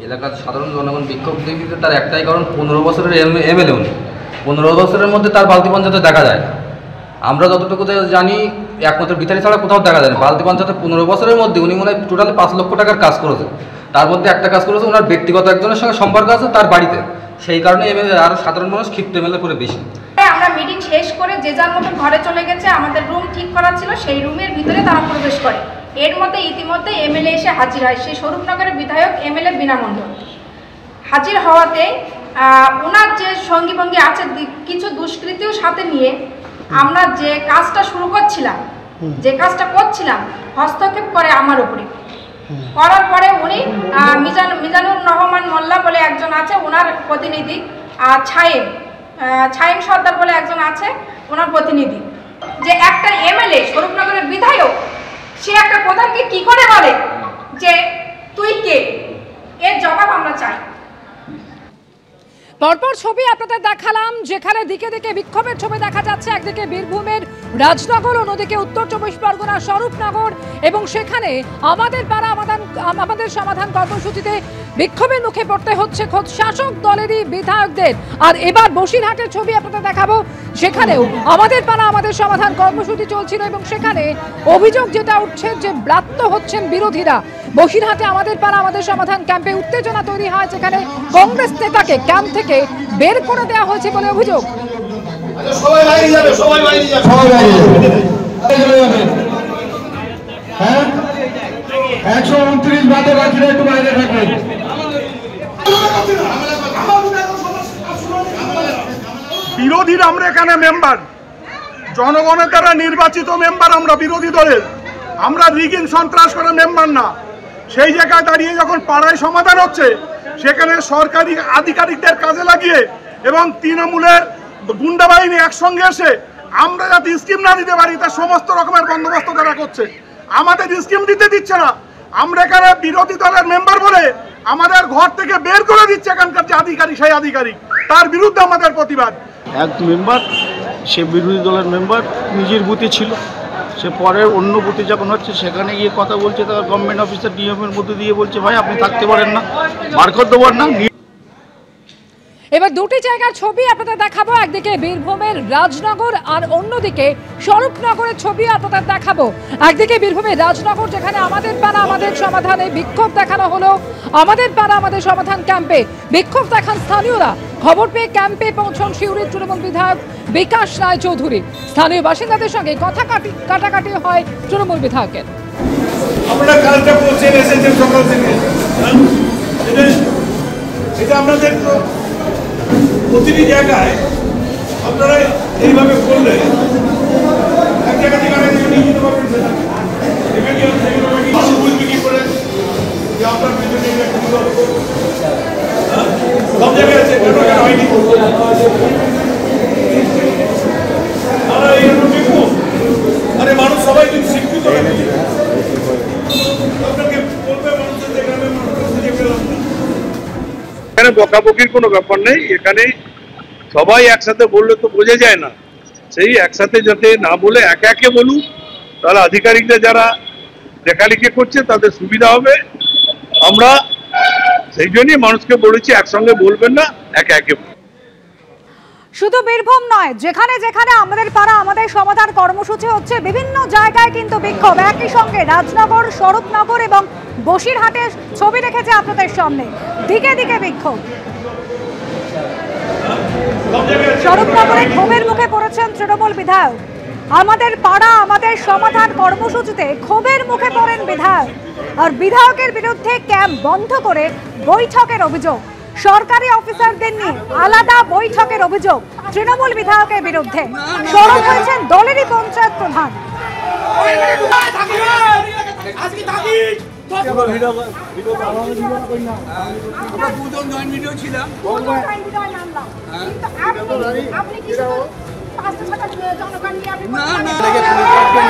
এলাকার সাধারণ জনগণ বিক্ষোভ দেখিতে তার একটাই কারণ, 15 বছরের এমএলএ উনি, 15 বছরের মধ্যে তার বালতি পঞ্চায়েতে দেখা যায় না। আমরা যতটুকু জানি একমাত্র বিতারি ছাড়া কোথাও দেখা যায় না। বালতি পঞ্চায়েতে 15 বছরের মধ্যে উনি মনে হয় টোটালি 5 লক্ষ টাকার কাজ করেছে। তার মধ্যে একটা কাজ করেছে ওনার ব্যক্তিগত একজনের সঙ্গে সম্পর্ক আছে তার বাড়িতে, সেই কারণে এমএলএ আর সাধারণ মানুষ ক্ষিপ্ত এমএলএ করে বেশি। আমরা মিটিং শেষ করে যে যার মতো ঘরে চলে গেছে, আমাদের রুম ঠিক করা ছিল, সেই রুমের ভিতরে তারা প্রবেশ করে। এর মধ্যে ইতিমধ্যে এমএলএ এসে হাজির হয়, সেই স্বরূপনগরের বিধায়ক এমএলএ বীণা মণ্ডল হাজির হওয়াতে ওনার যে সঙ্গী ভঙ্গী আছে কিছু দুষ্কৃতীও সাথে নিয়ে আমরা যে কাজটা শুরু করছিলাম, হস্তক্ষেপ করে আমার উপরে। করার পরে উনি মিজানুর রহমান মোল্লা বলে একজন আছে, ওনার প্রতিনিধি, আর ছায়েম সর্দার বলে একজন আছে, ওনার প্রতিনিধি, যে একটা এমএলএ স্বরূপনগরের বিধায়ক সে একটা প্রধানকে কি করে বলে যে তুই কে, এর জবাব আমরা চাই। পরপর ছবি আপনাদের দেখালাম, যেখানে দিকে দিকে বিক্ষোভের ছবি দেখা যাচ্ছে। একদিকে বীরভূমের রাজনগর, অন্যদিকে উত্তর 24 পরগনা স্বরূপনগর, এবং সেখানে আমাদের পাড়া আমাদের সমাধান কর্মসূচিতে বিক্ষোভের মুখে পড়তে হচ্ছে খোদ শাসক দলেরই বিধায়কদের। আর এবার বসিরহাটের ছবি আপনাদের দেখাবো, সেখানেও আমাদের পাড়া আমাদের সমাধান কর্মসূচি চলছিল, এবং সেখানে অভিযোগ যেটা উঠছে যে ব্রাত্য হচ্ছেন বিরোধীরা। বসিরহাটে আমাদের পাড়া আমাদের সমাধান ক্যাম্পে উত্তেজনা তৈরি হয়, যেখানে কংগ্রেস নেতাকে ক্যাম্প থেকে বের করে দেওয়া হয়েছে বলে অভিযোগ। বিরোধীর আমরা এখানে মেম্বার, জনগণের দ্বারা নির্বাচিত মেম্বার আমরা বিরোধী দলের, আমরা রিগিং সন্ত্রাস করা মেম্বার না। সেই জায়গায় দাঁড়িয়ে যখন পাড়ায় সমাধান হচ্ছে, সেখানে সরকারি আধিকারিকদের কাজে লাগিয়ে এবং তৃণমূলের গুন্ডা বাহিনী একসঙ্গে এসে আমরা যাতে স্কিম না দিতে পারি তার সমস্ত রকমের বন্দোবস্ত তারা করছে। আমাদের স্কিম দিতে দিচ্ছে না, আমরা এখানে বিরোধী দলের মেম্বার বলে আমাদের ঘর থেকে বের করে দিচ্ছে এখানকার যে আধিকারিক, সেই আধিকারিক, তার বিরুদ্ধে আমাদের প্রতিবাদ। এক মেম্বার, সে বিরোধী দলের মেম্বার, নিজের বুথে ছিল, সে পরের অন্য বুথে যখন হচ্ছে সেখানে গিয়ে কথা বলছে, তার গভর্নমেন্ট অফিসার নিয়মের মধ্যে দিয়ে বলছে ভাই আপনি থাকতে পারেন না, বার করে দেবেন না। এবার দুটি জায়গার ছবি আপনাদের দেখাবো, একদিকে বীরভূমের রাজনগর আর অন্যদিকে স্বরূপনগরের ছবি আপনাদের দেখাবো। একদিকে বীরভূমের রাজনগর, যেখানে আমাদের পাড়া আমাদের সমাধানে বিক্ষোভ দেখানো হলো। আমাদের পাড়া আমাদের সমাধান ক্যাম্পে বিক্ষোভ দেখান স্থানীয়রা। খবর পেয়ে ক্যাম্পে পৌঁছন সিউড়ির তৃণমূল বিধায়ক বিকাশ রায় চৌধুরী। স্থানীয় বাসিন্দাদের সঙ্গে কথা কাটাকাটি হয় তৃণমূল বিধায়কের। আমরা কালটা পৌঁছে এসেছেন সকাল থেকে, এটা আপনাদের প্রতিটি জায়গায় আপনারা এইভাবে করলে এক জায়গা থেকে আরেক জায়গায় নিয়ে যেতে পারবেন সেটা বুঝবে কি করে যে আপনার পিছনে সব জায়গায় আছে, হয়নি আমরা এইরকম দেখবো। আরে মানুষ সবাই কিন্তু শিক্ষিত আপনাকে বলবে মানুষের গ্রামের মানুষ খুঁজে পেলাম না। এখানে বকাবকির কোনো ব্যাপার নেই, এখানে সবাই একসাথে বললে তো বোঝা যায় না, সেই একসাথে যাতে না বলে একে একে বলুন, তাহলে আধিকারিকরা যারা লেখালেখি করছে তাদের সুবিধা হবে। আমরা সেই জন্যই মানুষকে বলেছি একসঙ্গে বলবেন না, একে একে। শুধু বীরভূম নয়, যেখানে যেখানে আমাদের পাড়া আমাদের সমাধান কর্মসূচি হচ্ছে, বিভিন্ন জায়গায় কিন্তু বিক্ষোভ। একই সঙ্গে রাজনগর, স্বরূপনগর এবং বসিরহাটের ছবি রেখেছে আপনাদের সামনে, দিকে দিকে বিক্ষোভ। স্বরূপনগরে ক্ষোভের মুখে পড়েছেন তৃণমূল বিধায়ক। আমাদের পাড়া আমাদের সমাধান কর্মসূচিতে ক্ষোভের মুখে পড়েন বিধায়ক, আর বিধায়কের বিরুদ্ধে ক্যাম্প বন্ধ করে বৈঠকের অভিযোগ। সরকারি অফিসারদের নিয়ে আলাদা বৈঠকের অভিযোগ তৃণমূল বিধায়কের বিরুদ্ধে। সরব হয়েছেন দলেরই পঞ্চায়েত প্রধান। না